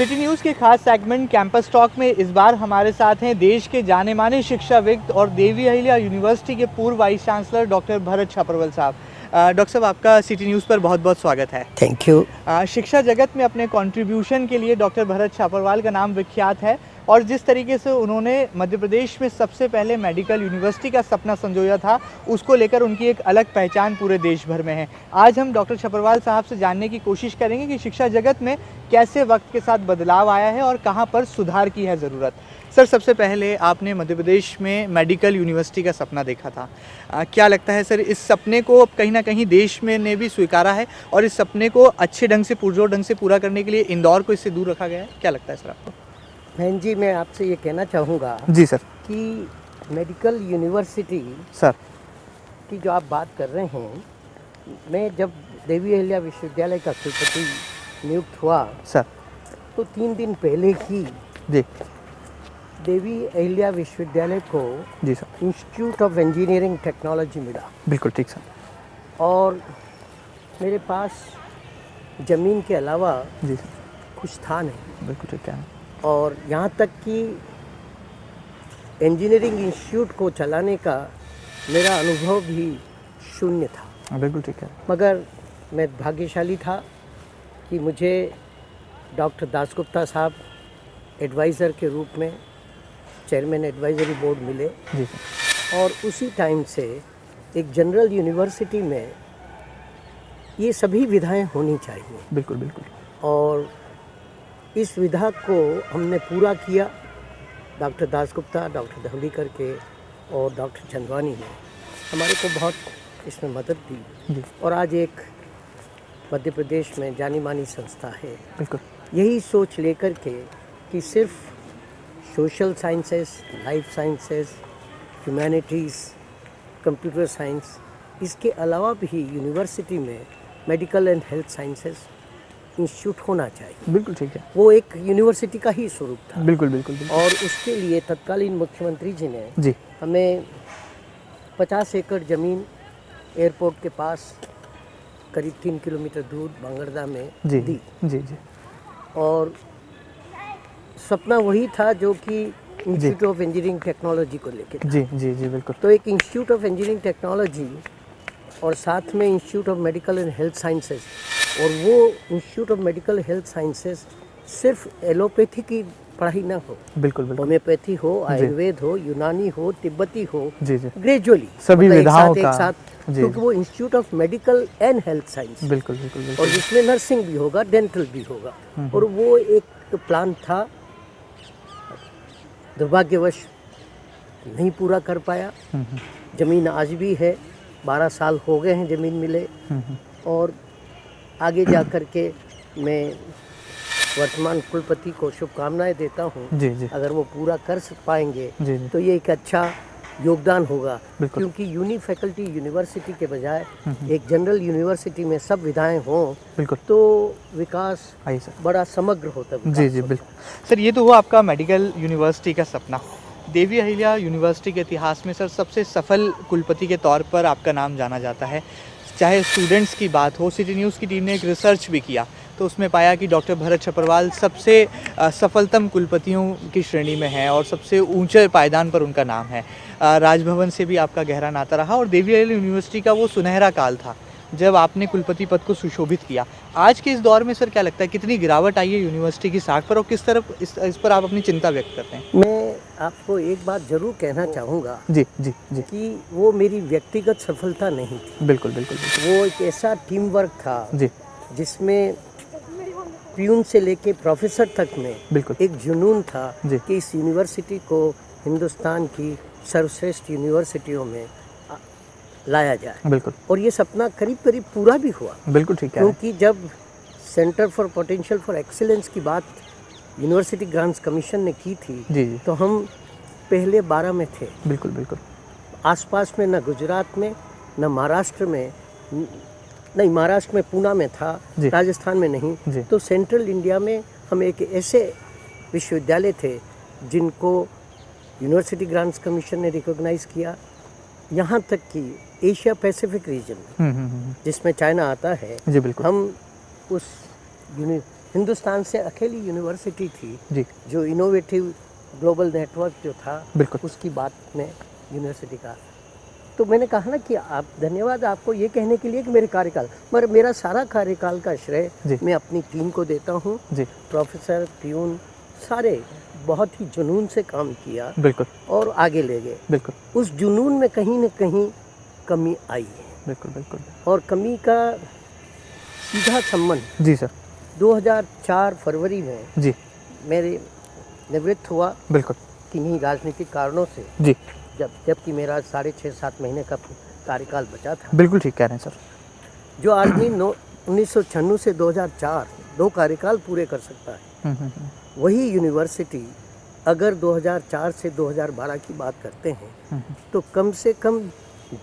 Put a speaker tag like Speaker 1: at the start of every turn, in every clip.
Speaker 1: City news के खास segment campus talk में इस बार हमारे साथ हैं देश के जाने माने शिक्षाविद और देवी अहिल्या यूनिवर्सिटी के पूर्व वाइस चांसलर डॉक्टर भरत छापरवल साहब। डॉक्टर साहब, आपका सिटी न्यूज़ पर बहुत बहुत स्वागत है।
Speaker 2: Thank you.
Speaker 1: शिक्षा जगत में अपने कंट्रीब्यूशन के लिए डॉक्टर भरत छापरवाल का नाम विख्यात है और जिस तरीके से उन्होंने मध्य प्रदेश में सबसे पहले मेडिकल यूनिवर्सिटी का सपना संजोया था, उसको लेकर उनकी एक अलग पहचान पूरे देश भर में है। आज हम डॉक्टर छापरवाल साहब से जानने की कोशिश करेंगे कि शिक्षा जगत में कैसे वक्त के साथ बदलाव आया है और कहाँ पर सुधार की है ज़रूरत। सर, सबसे पहले आपने मध्य प्रदेश में मेडिकल यूनिवर्सिटी का सपना देखा था। क्या लगता है सर, इस सपने को अब कहीं ना कहीं देश में ने भी स्वीकारा है और इस सपने को अच्छे ढंग से पुरजोर ढंग से पूरा करने के लिए इंदौर को इससे दूर रखा गया है? क्या लगता है सर आपको?
Speaker 2: बहन जी, मैं आपसे ये कहना चाहूँगा
Speaker 1: जी सर
Speaker 2: कि मेडिकल यूनिवर्सिटी
Speaker 1: सर
Speaker 2: की जो आप बात कर रहे हैं, मैं जब देवी अहिल्या विश्वविद्यालय का कुलपति नियुक्त हुआ
Speaker 1: सर
Speaker 2: तो 3 दिन पहले ही
Speaker 1: जी
Speaker 2: देवी अहिल्या विश्वविद्यालय को
Speaker 1: जी sir
Speaker 2: institute of engineering technology मिला
Speaker 1: बिल्कुल ठीक सर।
Speaker 2: और मेरे पास ज़मीन के अलावा
Speaker 1: जी सर
Speaker 2: कुछ था नहीं।
Speaker 1: बिल्कुल ठीक है।
Speaker 2: और यहाँ तक कि इंजीनियरिंग इंस्टीट्यूट को चलाने का मेरा अनुभव भी शून्य था।
Speaker 1: बिल्कुल ठीक है।
Speaker 2: मगर मैं भाग्यशाली था कि मुझे डॉक्टर दासगुप्ता साहब एडवाइज़र के रूप में चेयरमैन एडवाइजरी बोर्ड मिले
Speaker 1: जी सर।
Speaker 2: और उसी टाइम से एक जनरल यूनिवर्सिटी में ये सभी विधाएं होनी चाहिए।
Speaker 1: बिल्कुल बिल्कुल।
Speaker 2: और इस विधा को हमने पूरा किया। डॉक्टर दासगुप्ता, डॉक्टर धवलीकर के और डॉक्टर चंदवानी ने हमारे को बहुत इसमें मदद दी
Speaker 1: जी
Speaker 2: और आज एक मध्य प्रदेश में जानी मानी संस्था है।
Speaker 1: बिल्कुल
Speaker 2: यही सोच लेकर के कि सिर्फ social sciences, life sciences, humanities, computer science, इसके अलावा भी यूनिवर्सिटी में medical and health sciences institute होना चाहिए।
Speaker 1: बिल्कुल ठीक है।
Speaker 2: वो एक यूनिवर्सिटी का ही स्वरूप था।
Speaker 1: बिल्कुल बिल्कुल बिल्कुल।
Speaker 2: और उसके लिए तत्कालीन मुख्यमंत्री जी ने
Speaker 1: जी
Speaker 2: हमें 50 एकड़ ज़मीन एयरपोर्ट के पास करीब 3 किलोमीटर दूर बांगरदा में
Speaker 1: जी
Speaker 2: दी।
Speaker 1: जी जी
Speaker 2: और सपना वही था जो कि इंस्टीट्यूट ऑफ इंजीनियरिंग टेक्नोलॉजी को लेके था।
Speaker 1: जी जी जी बिल्कुल।
Speaker 2: तो एक इंस्टीट्यूट ऑफ इंजीनियरिंग टेक्नोलॉजी और साथ में institute of medical and health sciences, और वो institute of medical health sciences सिर्फ एलोपैथी की पढ़ाई ना हो,
Speaker 1: बिल्कुल बिल्कुल।
Speaker 2: होम्योपैथी हो, आयुर्वेद हो, यूनानी हो, तिब्बती हो,
Speaker 1: जी जी
Speaker 2: ग्रेजुअली
Speaker 1: सभी विधाओं
Speaker 2: एक
Speaker 1: का
Speaker 2: साथ
Speaker 1: जी
Speaker 2: क्योंकि वो institute of medical and health science
Speaker 1: बिल्कुल बिल्कुल
Speaker 2: और
Speaker 1: बिल्कुल।
Speaker 2: जिसमें नर्सिंग भी होगा, डेंटल भी होगा। और वो एक प्लान था, दुर्भाग्यवश नहीं पूरा कर पाया। ज़मीन आज भी है, 12 साल हो गए हैं ज़मीन मिले। और आगे जा कर के मैं वर्तमान कुलपति को शुभकामनाएं देता हूँ।
Speaker 1: जी जी
Speaker 2: अगर वो पूरा कर पाएंगे
Speaker 1: जी जी
Speaker 2: तो ये एक अच्छा योगदान होगा।
Speaker 1: बिल्कुल।
Speaker 2: क्योंकि यूनी फैकल्टी यूनिवर्सिटी के बजाय एक जनरल यूनिवर्सिटी में सब विधाएं हों
Speaker 1: बिल्कुल।
Speaker 2: तो विकास
Speaker 1: आइए सर।
Speaker 2: बड़ा समग्र होता है।
Speaker 1: जी जी बिल्कुल। सर, ये तो हुआ आपका मेडिकल यूनिवर्सिटी का सपना। देवी अहिल्या यूनिवर्सिटी के इतिहास में सर सबसे सफल कुलपति के तौर पर आपका नाम जाना जाता है। चाहे स्टूडेंट्स की बात हो, सिटी न्यूज़ की टीम ने एक रिसर्च भी किया तो उसमें पाया कि डॉक्टर भरत छापरवाल सबसे सफलतम कुलपतियों की श्रेणी में है और सबसे ऊंचे पायदान पर उनका नाम है। राजभवन से भी आपका गहरा नाता रहा और देवी अहिल्या यूनिवर्सिटी का वो सुनहरा काल था जब आपने कुलपति पद को सुशोभित किया। आज के इस दौर में सर क्या लगता है, कितनी गिरावट आई है यूनिवर्सिटी की साख पर और किस तरफ इस पर आप अपनी चिंता व्यक्त करते हैं?
Speaker 2: मैं आपको एक बात जरूर कहना चाहूँगा
Speaker 1: जी जी जी
Speaker 2: कि वो मेरी व्यक्तिगत सफलता नहीं थी।
Speaker 1: बिल्कुल बिल्कुल बिल्कुल।
Speaker 2: वो एक ऐसा टीम वर्क था
Speaker 1: जी
Speaker 2: जिसमें प्यून से लेके प्रोफेसर तक में
Speaker 1: बिल्कुल
Speaker 2: एक जुनून था
Speaker 1: जी।
Speaker 2: कि इस यूनिवर्सिटी को हिंदुस्तान की सर्वश्रेष्ठ यूनिवर्सिटियों में लाया जाए।
Speaker 1: बिल्कुल।
Speaker 2: और ये सपना करीब करीब पूरा भी हुआ।
Speaker 1: बिल्कुल ठीक है।
Speaker 2: क्योंकि जब centre for potential for excellence की बात यूनिवर्सिटी ग्रांट्स कमीशन ने की थी
Speaker 1: जी जी
Speaker 2: तो हम पहले 12 में थे।
Speaker 1: बिल्कुल बिल्कुल।
Speaker 2: आसपास में न गुजरात में, न महाराष्ट्र में, नहीं महाराष्ट्र में पूना में था, राजस्थान में नहीं।
Speaker 1: जी।
Speaker 2: तो सेंट्रल इंडिया में हम एक ऐसे विश्वविद्यालय थे जिनको यूनिवर्सिटी ग्रांट्स कमीशन ने रिकॉग्नाइज़ किया। यहाँ तक कि एशिया पैसिफिक रीजन में जिसमें चाइना आता है,
Speaker 1: जी बिल्कुल।
Speaker 2: हम उस हिंदुस्तान से अकेली यूनिवर्सिटी थी
Speaker 1: जी
Speaker 2: जो इनोवेटिव ग्लोबल नेटवर्क जो था
Speaker 1: बिल्कुल
Speaker 2: उसकी बात में यूनिवर्सिटी का। तो मैंने कहा ना कि आप धन्यवाद आपको ये कहने के लिए कि मेरे कार्यकाल, मगर मेरा सारा कार्यकाल का श्रेय
Speaker 1: जी।
Speaker 2: मैं अपनी टीम को देता हूँ।
Speaker 1: जी
Speaker 2: प्रोफेसर प्यून सारे बहुत ही जुनून से काम किया
Speaker 1: बिल्कुल
Speaker 2: और आगे ले गए।
Speaker 1: बिल्कुल
Speaker 2: उस जुनून में कहीं न कहीं कमी आई है
Speaker 1: बिल्कुल बिल्कुल
Speaker 2: और कमी का सीधा संबंध
Speaker 1: जी सर
Speaker 2: 2004 फरवरी में
Speaker 1: जी
Speaker 2: मेरे निवृत्त हुआ
Speaker 1: बिल्कुल
Speaker 2: किन्हीं राजनीतिक कारणों से,
Speaker 1: जी
Speaker 2: जबकि मेरा 6.5-7 महीने का कार्यकाल बचा था।
Speaker 1: बिल्कुल ठीक कह रहे हैं सर।
Speaker 2: जो आदमी 1996 से 2004 2 कार्यकाल पूरे कर सकता है, वही यूनिवर्सिटी अगर 2004 से 2012 की बात करते हैं तो कम से कम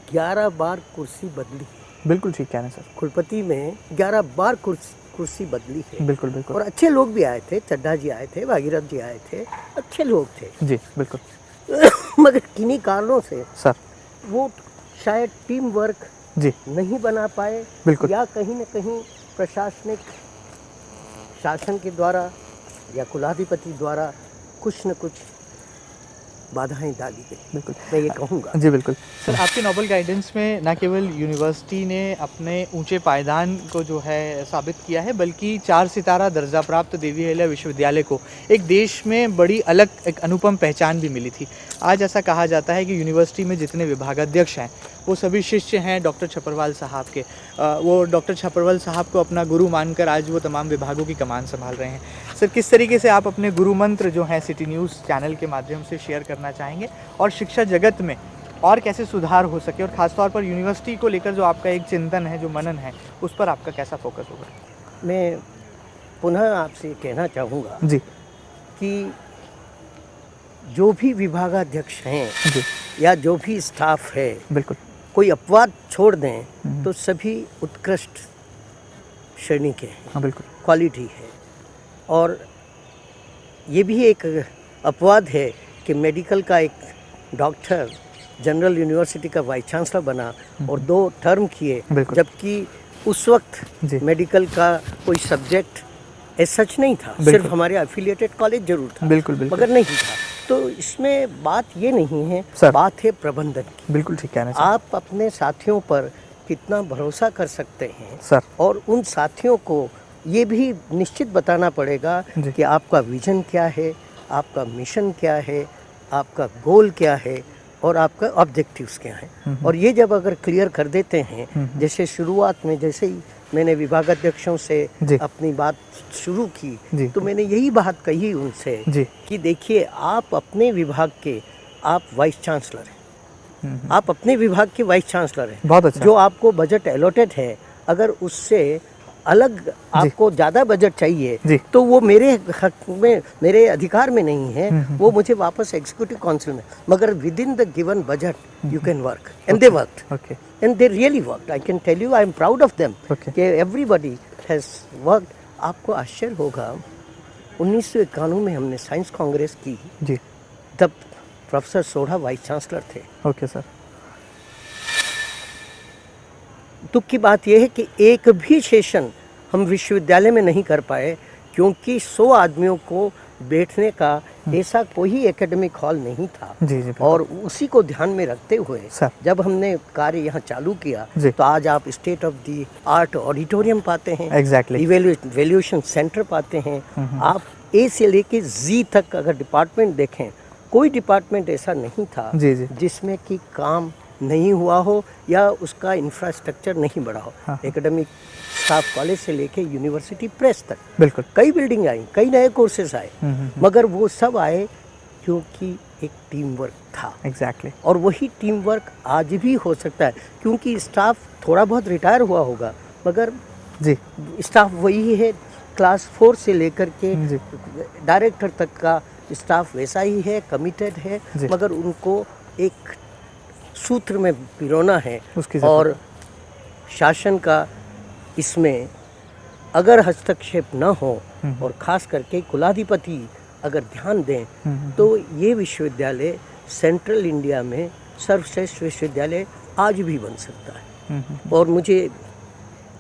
Speaker 2: 11 बार कुर्सी बदली है।
Speaker 1: बिल्कुल ठीक कह रहे हैं सर।
Speaker 2: कुलपति में 11 बार कुर्सी बदली है।
Speaker 1: बिल्कुल बिल्कुल
Speaker 2: और अच्छे लोग भी आए थे, चड्ढा जी आए थे, भागीरथ जी आए थे, अच्छे लोग थे।
Speaker 1: जी बिल्कुल
Speaker 2: मगर किन्हीं कारणों से
Speaker 1: सर
Speaker 2: वो शायद टीम वर्क
Speaker 1: जी
Speaker 2: नहीं बना पाए
Speaker 1: बिल्कुल
Speaker 2: या कहीं न कहीं प्रशासनिक शासन के द्वारा या कुलाधिपति द्वारा कुछ न कुछ बाधाएं डाली गई,
Speaker 1: बिल्कुल
Speaker 2: मैं ये कहूँगा।
Speaker 1: जी बिल्कुल सर। आपके नोबल गाइडेंस में न केवल यूनिवर्सिटी ने अपने ऊंचे पायदान को जो है साबित किया है, बल्कि 4 सितारा दर्जा प्राप्त देवी अहिल्या विश्वविद्यालय को एक देश में बड़ी अलग एक अनुपम पहचान भी मिली थी। आज ऐसा कहा जाता है कि यूनिवर्सिटी में जितने विभागाध्यक्ष हैं वो सभी शिष्य हैं डॉक्टर छपरवाल साहब के। वो डॉक्टर छपरवाल साहब को अपना गुरु मानकर आज वो तमाम विभागों की कमान संभाल रहे हैं। सर, किस तरीके से आप अपने गुरु मंत्र जो हैं सिटी न्यूज़ चैनल के माध्यम से शेयर करना चाहेंगे और शिक्षा जगत में और कैसे सुधार हो सके, और ख़ासतौर पर यूनिवर्सिटी को लेकर जो आपका एक चिंतन है, जो मनन है, उस पर आपका कैसा फोकस होगा?
Speaker 2: मैं पुनः आपसे कहना चाहूँगा
Speaker 1: जी
Speaker 2: कि जो भी विभागाध्यक्ष हैं
Speaker 1: जी
Speaker 2: या जो भी स्टाफ है,
Speaker 1: बिल्कुल
Speaker 2: कोई अपवाद छोड़ दें तो सभी उत्कृष्ट श्रेणी के हैं,
Speaker 1: हाँ बिल्कुल
Speaker 2: क्वालिटी है। और ये भी एक अपवाद है कि मेडिकल का एक डॉक्टर जनरल यूनिवर्सिटी का वाइस चांसलर बना और 2 टर्म किए,
Speaker 1: बिल्कुल।
Speaker 2: जबकि उस वक्त
Speaker 1: जी
Speaker 2: मेडिकल का कोई सब्जेक्ट ऐसा सच नहीं था,
Speaker 1: बिल्कुल।
Speaker 2: सिर्फ हमारे एफिलिएटेड कॉलेज जरूर था,
Speaker 1: बिल्कुल बिल्कुल
Speaker 2: मगर नहीं था। तो इसमें बात ये नहीं है,
Speaker 1: सर।
Speaker 2: बात है प्रबंधन की।
Speaker 1: बिल्कुल ठीक कह रहे हैं सर।
Speaker 2: आप अपने साथियों पर कितना भरोसा कर सकते हैं
Speaker 1: सर
Speaker 2: और उन साथियों को ये भी निश्चित बताना पड़ेगा
Speaker 1: जी।
Speaker 2: कि आपका विजन क्या है, आपका मिशन क्या है, आपका गोल क्या है और आपका ऑब्जेक्टिव्स क्या है। और ये जब अगर क्लियर कर देते हैं, जैसे शुरुआत में जैसे ही मैंने विभागाध्यक्षों से
Speaker 1: जी।
Speaker 2: अपनी बात शुरू
Speaker 1: जी।
Speaker 2: की तो मैंने यही बात कही उनसे
Speaker 1: जी
Speaker 2: कि देखिए, आप अपने विभाग के आप वाइस चांसलर हैं, आप अपने विभाग के वाइस चांसलर हैं।
Speaker 1: बहुत अच्छा।
Speaker 2: जो आपको बजट एलोटेड है, अगर उससे अलग आपको ज़्यादा बजट चाहिए
Speaker 1: जी।
Speaker 2: तो वो मेरे हक में, मेरे अधिकार में नहीं है, वो मुझे वापस एग्जीक्यूटिव काउंसिल में, मगर with in the given budget you can work and they worked
Speaker 1: okay
Speaker 2: and they really worked. I can tell you, I am proud of them.
Speaker 1: Okay.
Speaker 2: कि everybody has worked. आपको आश्चर्य होगा, 1991 में हमने science Congress की,
Speaker 1: जी
Speaker 2: तब प्रोफेसर सोढ़ा वाइस चांसलर थे।
Speaker 1: Okay sir.
Speaker 2: दुख की बात यह है कि एक भी सेशन हम विश्वविद्यालय में नहीं कर पाए क्योंकि 100 आदमियों को बैठने का ऐसा कोई एकेडमिक हॉल नहीं था।
Speaker 1: जी जी बिल्कुल।
Speaker 2: और उसी को ध्यान में रखते हुए
Speaker 1: सर।
Speaker 2: जब हमने कार्य यहाँ चालू किया
Speaker 1: जी।
Speaker 2: तो आज आप state of the art auditorium पाते हैं,
Speaker 1: एग्जैक्टली
Speaker 2: इवैल्यूएशन सेंटर पाते हैं। आप ए से लेके जी तक अगर डिपार्टमेंट देखें, कोई डिपार्टमेंट ऐसा नहीं था
Speaker 1: जी जी
Speaker 2: जिसमें कि काम नहीं हुआ हो या उसका इंफ्रास्ट्रक्चर नहीं बढ़ा हो।
Speaker 1: हाँ।
Speaker 2: एकेडमिक स्टाफ कॉलेज से लेके यूनिवर्सिटी प्रेस तक
Speaker 1: बिल्कुल।
Speaker 2: कई बिल्डिंग आई, कई नए कोर्सेज आए, मगर वो सब आए क्योंकि एक टीम वर्क था।
Speaker 1: एग्जैक्टली
Speaker 2: और वही टीम वर्क आज भी हो सकता है क्योंकि स्टाफ थोड़ा बहुत रिटायर हुआ होगा, मगर
Speaker 1: जी
Speaker 2: स्टाफ वही है। क्लास 4 से लेकर के
Speaker 1: जी
Speaker 2: डायरेक्टर तक का स्टाफ वैसा ही है, कमिटेड है,
Speaker 1: जी।
Speaker 2: मगर उनको एक सूत्र में पिरोना है।
Speaker 1: उसकी
Speaker 2: और शासन का इसमें अगर हस्तक्षेप न हो और ख़ास करके कुलाधिपति अगर ध्यान दें तो ये विश्वविद्यालय सेंट्रल इंडिया में सर्वश्रेष्ठ विश्वविद्यालय आज भी बन सकता है। और मुझे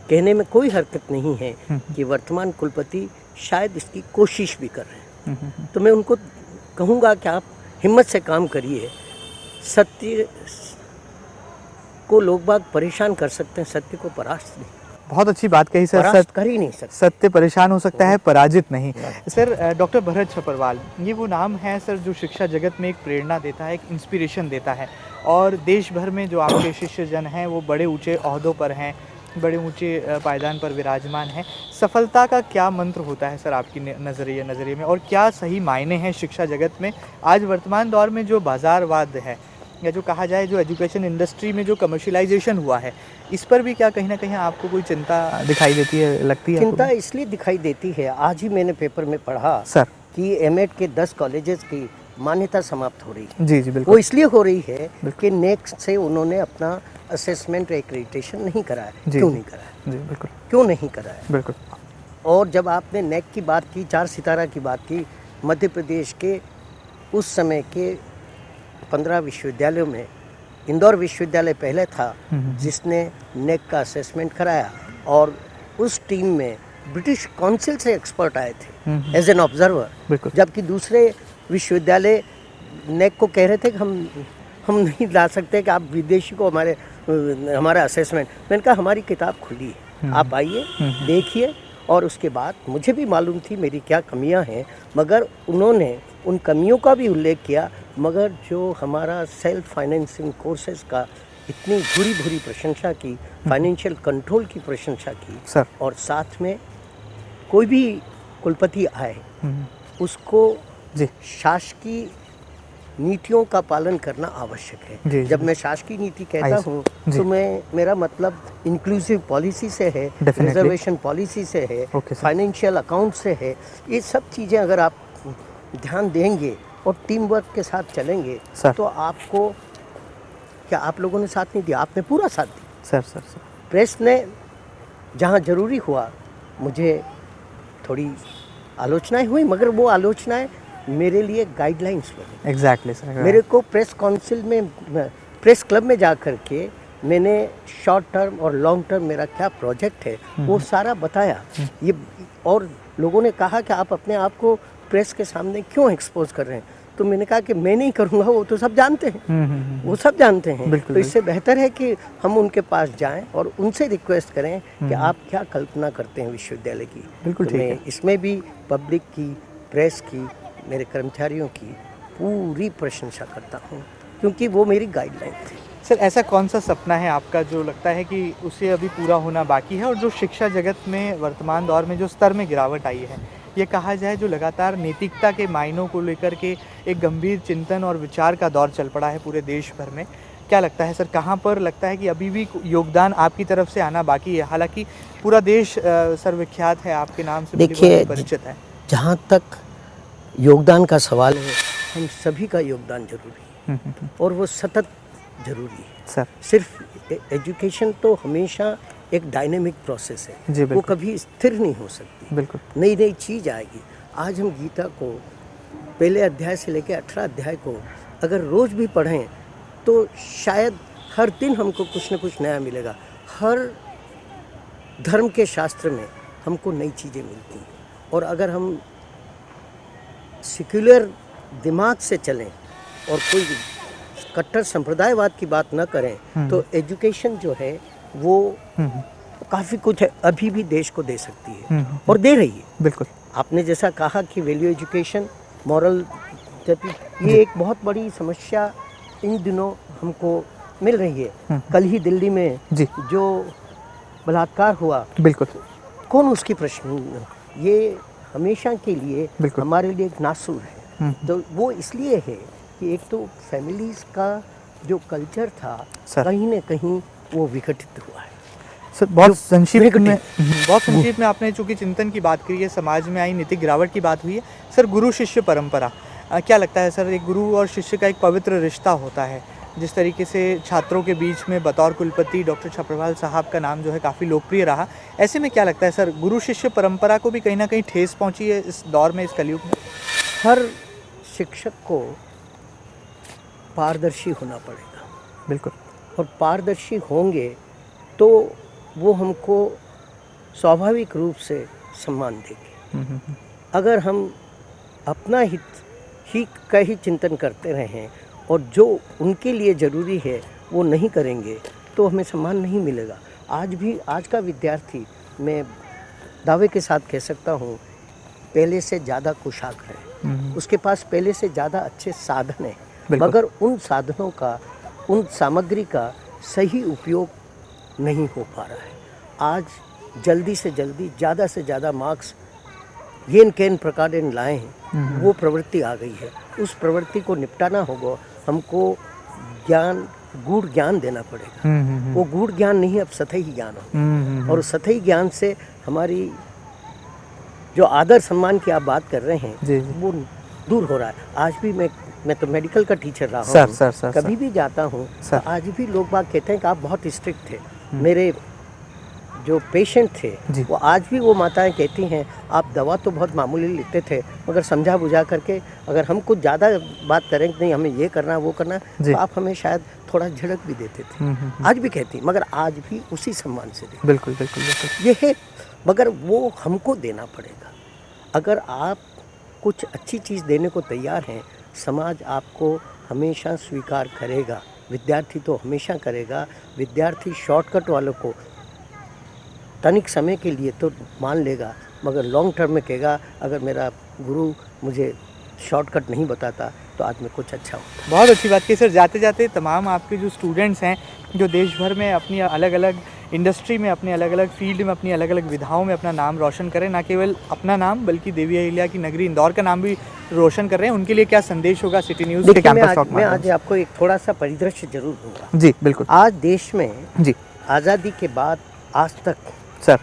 Speaker 2: कहने में कोई हरकत नहीं है कि वर्तमान कुलपति शायद इसकी कोशिश भी कर रहे हैं। तो मैं उनको कहूँगा कि आप हिम्मत से काम करिए। सत्य को लोग बाग परेशान कर सकते हैं, सत्य को परास्त नहीं,
Speaker 1: बहुत अच्छी बात कही सर।
Speaker 2: परास्त कर ही नहीं सकते।
Speaker 1: सत्य परेशान हो सकता है, पराजित नहीं। सर डॉक्टर भरत छपरवाल, ये वो नाम है सर जो शिक्षा जगत में एक प्रेरणा देता है, एक इंस्पिरेशन देता है, और देश भर में जो आपके शिष्य जन हैं वो बड़े ऊंचे ओहदों पर हैं, बड़े ऊंचे पायदान पर विराजमान हैं। सफलता का क्या मंत्र होता है सर आपकी नज़रिए में, और क्या सही मायने हैं शिक्षा जगत में आज वर्तमान दौर में जो बाज़ारवाद है, या जो कहा जाए जो एजुकेशन इंडस्ट्री में जो कमर्शियलाइजेशन हुआ है, इस पर भी क्या कहीं ना कहीं आपको कोई चिंता दिखाई देती है, लगती है?
Speaker 2: चिंता इसलिए दिखाई देती है, आज ही मैंने पेपर में पढ़ा
Speaker 1: सर
Speaker 2: कि एमएड के 10 कॉलेजेस की मान्यता समाप्त हो रही है।
Speaker 1: जी जी बिल्कुल।
Speaker 2: वो इसलिए हो रही है कि नेक्स्ट से उन्होंने अपना असेसमेंट एक्रेडिटेशन नहीं कराया। क्यों नहीं कराया?
Speaker 1: जी बिल्कुल।
Speaker 2: क्यों नहीं कराया?
Speaker 1: बिल्कुल।
Speaker 2: और जब आपने नेक की बात की, 4 सितारा की बात की, मध्य प्रदेश के उस समय के 15 विश्वविद्यालयों में इंदौर विश्वविद्यालय पहले था जिसने नेक का असेसमेंट कराया, और उस टीम में ब्रिटिश काउंसिल से एक्सपर्ट आए थे एज एन ऑब्जर्वर, जबकि दूसरे विश्वविद्यालय नेक को कह रहे थे कि हम नहीं ला सकते कि आप विदेशी को हमारा असेसमेंट। मैंने कहा हमारी किताब खुली है, आप आइए देखिए। और उसके बाद मुझे भी मालूम थी मेरी क्या कमियां हैं, मगर उन्होंने उन कमियों का भी उल्लेख किया, मगर जो हमारा सेल्फ फाइनेंसिंग कोर्सेज का इतनी भूरी भूरी प्रशंसा की, फाइनेंशियल कंट्रोल की प्रशंसा की
Speaker 1: सर।
Speaker 2: और साथ में कोई भी कुलपति आए उसको शासकीय नीतियों का पालन करना आवश्यक है। जब मैं शासकीय नीति कहता हूँ तो मेरा मतलब इंक्लूसिव पॉलिसी से है, रिजर्वेशन पॉलिसी से है, फाइनेंशियल अकाउंट से है। ये सब चीज़ें अगर आप ध्यान देंगे और टीम वर्क के साथ चलेंगे तो आपको, क्या आप लोगों ने साथ नहीं दिया? आपने पूरा साथ दिया। सर प्रेस ने जहाँ ज़रूरी हुआ मुझे थोड़ी आलोचनाएं हुई, मगर वो आलोचनाएं मेरे लिए गाइडलाइंस बनी।
Speaker 1: Exactly sir.
Speaker 2: मेरे को प्रेस काउंसिल में, प्रेस क्लब में जा कर के मैंने शॉर्ट टर्म और लॉन्ग टर्म मेरा क्या प्रोजेक्ट है वो सारा बताया। ये और लोगोों ने कहा कि आप अपने आप को प्रेस के सामने क्यों एक्सपोज कर रहे हैं? तो मैंने कहा कि मैं नहीं करूँगा, वो तो सब जानते हैं, वो सब जानते हैं। तो इससे बेहतर है कि हम उनके पास जाएं और उनसे रिक्वेस्ट करें कि आप क्या कल्पना करते हैं विश्वविद्यालय की। बिल्कुल ठीक है। इसमें भी पब्लिक की, प्रेस की, मेरे कर्मचारियों की पूरी प्रशंसा करता हूँ, क्योंकि वो मेरी गाइडलाइन थी।
Speaker 1: सर ऐसा कौन सा सपना है आपका जो लगता है कि उसे अभी पूरा होना बाकी है, और जो शिक्षा जगत में वर्तमान दौर में जो स्तर में गिरावट आई है, ये कहा जाए जो लगातार नैतिकता के मायनों को लेकर के एक गंभीर चिंतन और विचार का दौर चल पड़ा है पूरे देश भर में, क्या लगता है सर कहाँ पर लगता है कि अभी भी योगदान आपकी तरफ से आना बाकी है? हालांकि पूरा देश सर्वविख्यात है, आपके नाम से
Speaker 2: देखिए
Speaker 1: परिचित है।
Speaker 2: जहाँ तक योगदान का सवाल है, हम सभी का योगदान जरूरी है और वो सतत जरूरी है सर। सिर्फ एजुकेशन तो हमेशा एक डायनेमिक प्रोसेस है, वो कभी स्थिर नहीं हो सकती। बिल्कुल नई नई चीज़ आएगी। आज हम गीता को पहले अध्याय से लेकर 18 अध्याय को अगर रोज़ भी पढ़ें तो शायद हर दिन हमको कुछ न कुछ नया मिलेगा। हर धर्म के शास्त्र में हमको नई चीज़ें मिलती हैं, और अगर हम सेक्युलर दिमाग से चलें और कोई कट्टर संप्रदायवाद की बात न करें तो एजुकेशन जो है वो काफ़ी कुछ है, अभी भी देश को दे सकती है और दे रही है। बिल्कुल आपने जैसा कहा कि वैल्यू एजुकेशन, मॉरल, ये एक बहुत बड़ी समस्या इन दिनों हमको मिल रही है। कल ही दिल्ली में जो बलात्कार हुआ, बिल्कुल कौन उसकी प्रश्न, ये हमेशा के लिए हमारे लिए एक नासूर है। तो वो इसलिए है कि एक तो फैमिलीज का जो कल्चर था कहीं न कहीं वो विघटित हुआ है।
Speaker 1: सर बहुत संक्षिप्त में आपने चूंकि चिंतन की बात करी है, समाज में आई नैतिक गिरावट की बात हुई है, सर गुरु शिष्य परंपरा क्या लगता है सर? एक गुरु और शिष्य का एक पवित्र रिश्ता होता है, जिस तरीके से छात्रों के बीच में बतौर कुलपति डॉक्टर छपरवाल साहब का नाम जो है काफ़ी लोकप्रिय रहा, ऐसे में क्या लगता है सर गुरु शिष्य परंपरा को भी कहीं ना कहीं ठेस पहुंची है इस दौर में, इस कलयुग में?
Speaker 2: हर शिक्षक को पारदर्शी होना पड़ेगा। बिल्कुल। और पारदर्शी होंगे तो वो हमको स्वाभाविक रूप से सम्मान देंगे। अगर हम अपना हित ही का ही चिंतन करते रहें और जो उनके लिए ज़रूरी है वो नहीं करेंगे तो हमें सम्मान नहीं मिलेगा। आज का विद्यार्थी मैं दावे के साथ कह सकता हूँ पहले से ज़्यादा कुशाग्र है, उसके पास पहले से ज़्यादा अच्छे साधन हैं, मगर उन साधनों का, उन सामग्री का सही उपयोग नहीं हो पा रहा है। आज जल्दी से जल्दी ज़्यादा से ज़्यादा मार्क्स येन कैन प्रकार लाएँ हैं, वो प्रवृत्ति आ गई है। उस प्रवृत्ति को निपटाना होगा, हमको गूढ़ ज्ञान देना पड़ेगा। वो गूढ़ ज्ञान नहीं, अब सतही ज्ञान हो, और सतही ज्ञान से हमारी जो आदर सम्मान की आप बात कर रहे हैं वो दूर हो रहा है। आज भी मैं तो मेडिकल का टीचर रहा हूँ, कभी भी जाता हूँ तो आज भी लोग बात कहते हैं कि आप बहुत स्ट्रिक्ट थे। मेरे जो पेशेंट थे वो आज भी वो माताएं कहती हैं आप दवा तो बहुत मामूली लिखते थे, मगर समझा बुझा करके अगर हम कुछ ज़्यादा बात करें कि नहीं हमें ये करना वो करना तो आप हमें शायद थोड़ा झिड़क भी देते थे। आज भी कहती, मगर आज भी उसी सम्मान से देते।
Speaker 1: बिल्कुल बिल्कुल बिल्कुल
Speaker 2: ये है, मगर वो हमको देना पड़ेगा। अगर आप कुछ अच्छी चीज़ देने को तैयार हैं, समाज आपको हमेशा स्वीकार करेगा, विद्यार्थी तो हमेशा करेगा। विद्यार्थी शॉर्टकट वालों को तनिक समय के लिए तो मान लेगा, मगर लॉन्ग टर्म में कहेगा अगर मेरा गुरु मुझे शॉर्टकट नहीं बताता तो आज में कुछ अच्छा होता।
Speaker 1: बहुत अच्छी बात की सर। जाते जाते तमाम आपके जो स्टूडेंट्स हैं जो देश भर में अपनी अलग अलग इंडस्ट्री में, अपने अलग अलग फील्ड में, अपनी अलग अलग विधाओं में अपना नाम रोशन करें, ना केवल अपना नाम बल्कि देवी अहिल्या की नगरी इंदौर का नाम भी रोशन कर रहे हैं, उनके लिए क्या संदेश होगा सिटी न्यूज़ के कैंपस टॉक में?
Speaker 2: मैं आज आपको एक थोड़ा सा परिदृश्य जरूर दूंगा।
Speaker 1: जी बिल्कुल।
Speaker 2: आज देश में
Speaker 1: जी
Speaker 2: आज़ादी के बाद आज तक
Speaker 1: सर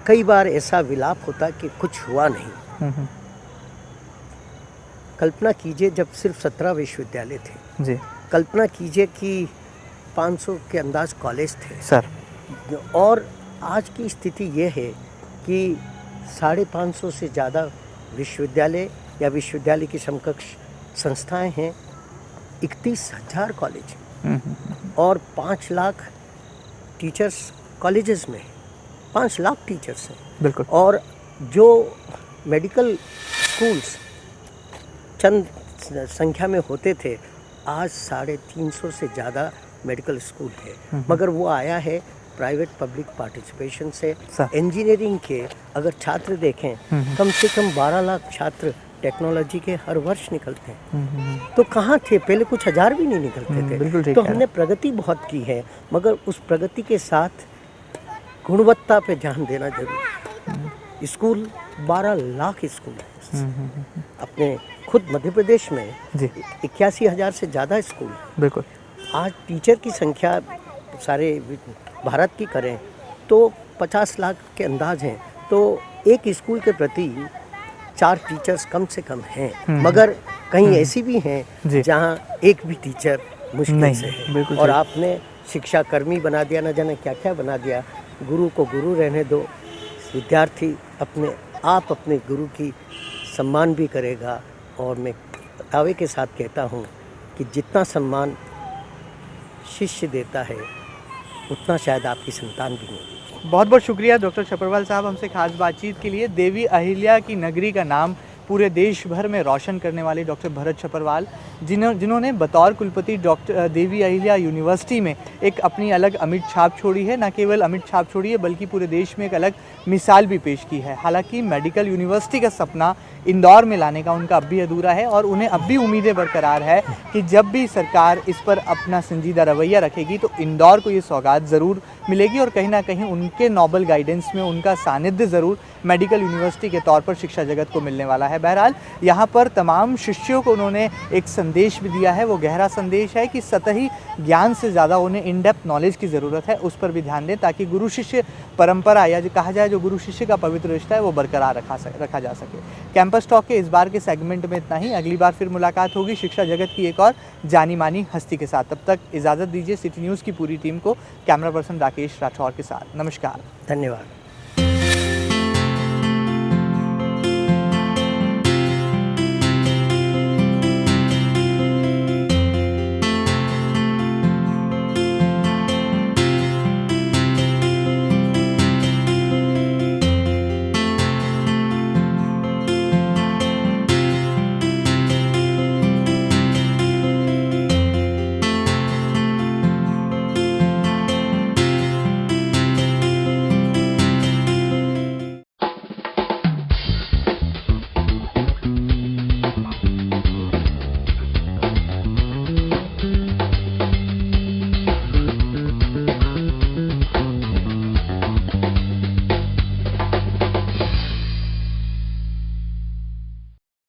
Speaker 2: कई बार ऐसा विलाप होता कि कुछ हुआ नहीं। कल्पना कीजिए जब सिर्फ 17 विश्वविद्यालय थे
Speaker 1: जी,
Speaker 2: कल्पना कीजिए कि 500 के अंदाज कॉलेज थे
Speaker 1: सर,
Speaker 2: और आज की स्थिति ये है कि 550 से ज़्यादा विश्वविद्यालय या विश्वविद्यालय की समकक्ष संस्थाएं हैं, 31,000 कॉलेज और 5 लाख टीचर्स कॉलेजेस में, 5 लाख टीचर्स हैं।
Speaker 1: बिल्कुल।
Speaker 2: और जो मेडिकल स्कूल्स चंद संख्या में होते थे, आज 350 से ज़्यादा मेडिकल स्कूल है, मगर वो आया है प्राइवेट पब्लिक पार्टिसिपेशन से। इंजीनियरिंग के अगर छात्र देखें, कम से कम 12 लाख छात्र टेक्नोलॉजी के हर वर्ष निकलते हैं। तो कहाँ थे पहले? कुछ 1000 भी नहीं निकलते थे। तो हमने प्रगति बहुत की है, मगर उस प्रगति के साथ गुणवत्ता पे ध्यान देना जरूरी है। स्कूल 12 लाख स्कूल है अपने खुद मध्य प्रदेश में, 81,000 से ज़्यादा स्कूल है।
Speaker 1: बिल्कुल।
Speaker 2: आज टीचर की संख्या सारे भारत की करें तो 50 लाख के अंदाज हैं, तो एक स्कूल के प्रति 4 टीचर्स कम से कम हैं, मगर कहीं ऐसी भी हैं जहाँ एक भी टीचर मुश्किल से है। और आपने शिक्षा कर्मी बना दिया, न जाने क्या क्या बना दिया। गुरु को गुरु रहने दो, विद्यार्थी अपने गुरु की सम्मान भी करेगा। और मैं दावे के साथ कहता हूँ कि जितना सम्मान शिष्य देता है उतना शायद आपकी संतान भी नहीं।
Speaker 1: बहुत बहुत शुक्रिया डॉक्टर छपरवाल साहब हमसे खास बातचीत के लिए। देवी अहिल्या की नगरी का नाम पूरे देश भर में रोशन करने वाले डॉक्टर भरत छपरवाल, जिन्होंने बतौर कुलपति डॉक्टर देवी अहिल्या यूनिवर्सिटी में एक अपनी अलग अमिट छाप छोड़ी है। न केवल अमिट छाप छोड़ी है बल्कि पूरे देश में एक अलग मिसाल भी पेश की है। हालांकि मेडिकल यूनिवर्सिटी का सपना इंदौर में लाने का उनका अब भी अधूरा है और उन्हें अब भी उम्मीदें बरकरार है कि जब भी सरकार इस पर अपना संजीदा रवैया रखेगी तो इंदौर को ये सौगात ज़रूर मिलेगी और कहीं ना कहीं उनके नोबल गाइडेंस में उनका सानिध्य ज़रूर मेडिकल यूनिवर्सिटी के तौर पर शिक्षा जगत को मिलने वाला है। बहरहाल यहाँ पर तमाम शिष्यों को उन्होंने एक संदेश भी दिया है। वो गहरा संदेश है कि सतही ज्ञान से ज़्यादा उन्हें इन डेप्थ नॉलेज की ज़रूरत है, उस पर भी ध्यान दें ताकि गुरु शिष्य परंपरा या जो कहा जाए जो गुरु शिष्य का पवित्र रिश्ता है वो बरकरार रखा जा सके। कैंपस टॉक के इस बार के सेगमेंट में इतना ही। अगली बार फिर मुलाकात होगी शिक्षा जगत की एक और जानी मानी हस्ती के साथ। तब तक इजाज़त दीजिए सिटी न्यूज़ की पूरी टीम को, कैमरा पर्सन राकेश राठौर के साथ। नमस्कार,
Speaker 2: धन्यवाद।